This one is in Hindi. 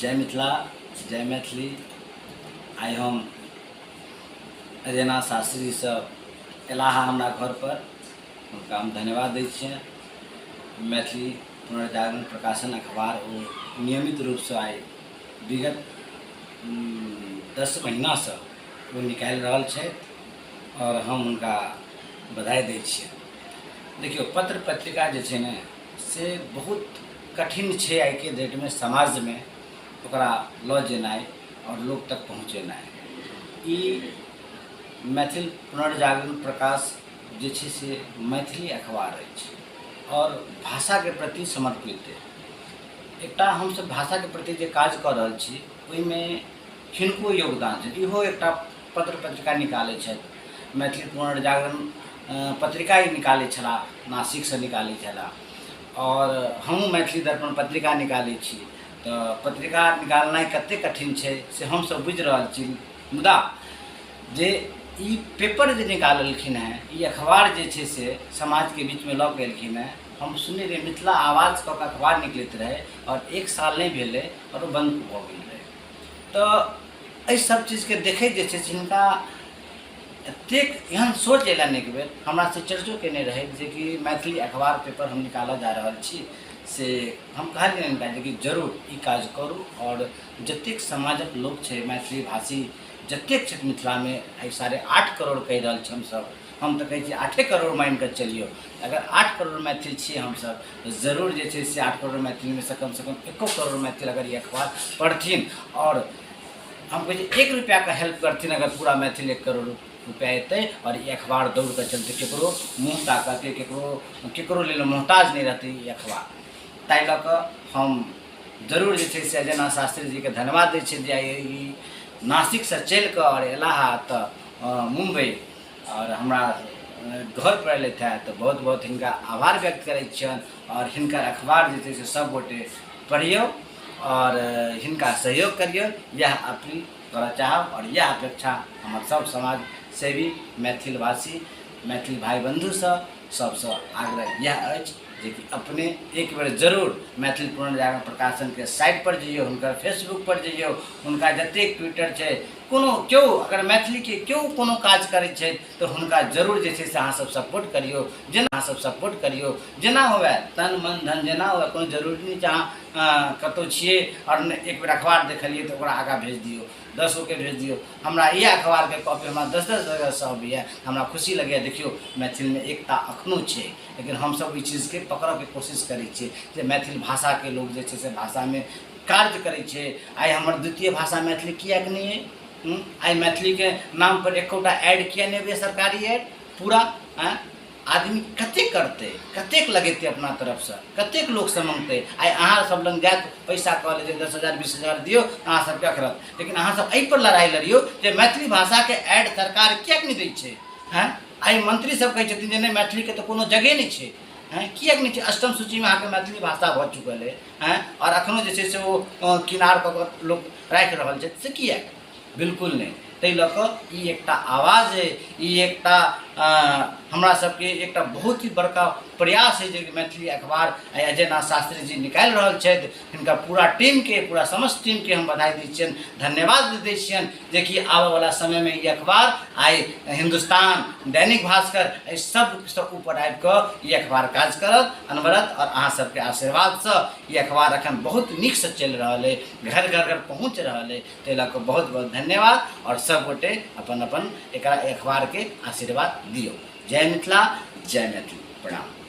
जय मिथिला, जय मैथिली। आई हम अजेना शास्त्री सब एलाहा हमरा घर पर, उनका हम धन्यवाद दै छियनि। मैथिली पुनर्जागरण प्रकाशन अखबार वो नियमित रूप से आई विगत 10 महीना से वो निकालि रहल छै और हम उनका बधाई दै छियनि। देखियो, पत्र पत्रिका जे छै ने से बहुत कठिन छै आई के डेट में समाज में ओकरा लऽ जेनाइ और लोग तक पहुँचेनाइ। ई मैथिल पुनर्जागरण प्रकाश जे छै से मैथिली अखबार अछि और भाषा के प्रति समर्पित है। एकटा हम सब भाषा के प्रति जे काज कऽ रहल छी ओहिमे हिनको योगदान छै। इहो एकटा पत्र पत्रिका निकालै छथि, मैथिली पुनर्जागरण पत्रिका ही निकालै छलाह, नासिक से निकालै छलाह और हमहूँ मैथिली दर्पण पत्रिका निकालै छी। तो पत्रिका निकालनाइ कते कठिन छै से हम सब बुझि रहल छी, मुदा जे ई पेपर जे निकाललखिन हैं, ई अखबार जे छै से समाज के बीच में लऽ के एलखिन हैं। हम सुनने रही मिथिला आवाज का अखबार निकलैत रहे और 1 साल नहीं भेलै और बंद भऽ गेल रहे। तो एहि सब चीज के देखै जे छै से हिनका एतेक एहन सोच एलनि एक बेर, हमरा से चर्चो केने रहे जे कि मैथिली अखबार पेपर हम निकालऽ जा रहल छी। से हम कहलिए इनका कि जरूर ई काज करू और जतेक समाजक लोग छै मैथिली भाषी जतेक छै मिथिला में, 8.5 करोड़ कहि रहल छी हम तो कहै छी 8 करोड़ मान के चलियो। अगर 8 करोड़ मैथिल छी हम सब तो जरूर जे छै से 8 करोड़ मैथिल में से कम 1 करोड़ मैथिल अगर ये अखबार पढ़थिन और हम कहै छी 1 रुपया का हेल्प करथिन, अगर पूरा मैथिल 1 करोड़ रुपया अतै और ये अखबार दौड़ कर चलते, केकरो मुँह ताकते, केकरो लेल मोहताज नहीं रहते ये अखबार। ताहि लऽ कऽ हम जरूर जे छै से अजेना शास्त्री जी के धन्यवाद दै छियै जे ई नासिक से चलि कऽ और एलाहा तऽ मुंबई और हमरा घर पर एलथि हैं, तो बहुत बहुत हिनका आभार व्यक्त करै छियनि। और हिनकर अखबार जे छै से सब गोटे पढ़ियौ और हिनका सहयोग करियौ, यह अपील करऽ चाहब। और यह अपेक्षा हमर सब समाज सेवी मैथिल भाषी मैथिल भाई बंधु सबसँ आग्रह यह अछि जे कि अपने एक बेर जरूर मैथिल पुनर्जागरण प्रकाशन के साइट पर जइयो, उनका फेसबुक पर जइयो, उनका जतेक ट्विटर छै, कोनो क्यों अगर मैथिली के क्यों कोनो काज करै छै तो हुनका जरूर जे छै से अहाँ सब सपोर्ट करियो, जेना होवे तन मन धन जेना होवे। कोनो जरूरी नहीं छै अहाँ कतौ छियै और एक बेर अखबार देखलिए तो ओकरा आगाँ भेज दियो, 10 के भेज दियो। हमरा ये अखबार के कॉपी हमरा 10 जगह से अबैया, हमरा खुशी लगैया। देखियो मैथिल में एकता अखनो छै, लेकिन हम सब ई चीज के पकड़ऽ के कोशिश करै छियै जे मैथिल भाषा के लोग जे छै से भाषा में कार्य करै छै। आइ हमर द्वितीय भाषा मैथिली किएक नहीं है? आई मैथिली के नाम पर एकोटा ऐड किया नहीं हुए, सरकारी ऐड पूरा आदमी कतेक करते, कतेक लगेते अपना तरफ से, कतेक लोग से मांगते। आई अहाँ सब लग जाए पैसा कहले 10,000 20,000 दियो अहाँ सब क्या करत, लेकिन अहाँ सब एहि पर लड़ाई लड़ियो जे मैथिली भाषा के ऐड सरकार किएक नहीं दै छै। आई मंत्री सब कहै छथिन जे नहीं मैथिली के तो कोनो जगह नहीं छै, किएक नहीं छै। अष्टम सूची में अहाँके मैथिली भाषा भऽ चुकल है और अखनो जे छै से वो किनार पर लोग राखि रहल छै, से किएक? बिल्कुल नहीं। ताहि लऽ कऽ ई एकटा आवाज है, ई एकटा हमरा सबके एकटा बहुत ही बड़का प्रयास है जे मैथिली अखबार अजेना शास्त्री जी निकालि रहल छथि। हिनका पूरा टीम के, पूरा समस्त टीम के हम बधाई दै छियनि, धन्यवाद दै छियनि जे कि आबऽ वाला समय में ये अखबार आई हिंदुस्तान, दैनिक भास्कर एहि सब ऊपर आबि कऽ ये अखबार काज करत अनवरत। और अहाँ सबके आशीर्वाद से ये अखबार अखन बहुत नीक से चलि रहल है, घर घर पहुँच रहल है। ताहि लऽ कऽ बहुत बहुत धन्यवाद और सब गोटे अपन अपन एकरा अखबार के आशीर्वाद दियो। जय मिथिला, जय मैथिली, प्रणाम।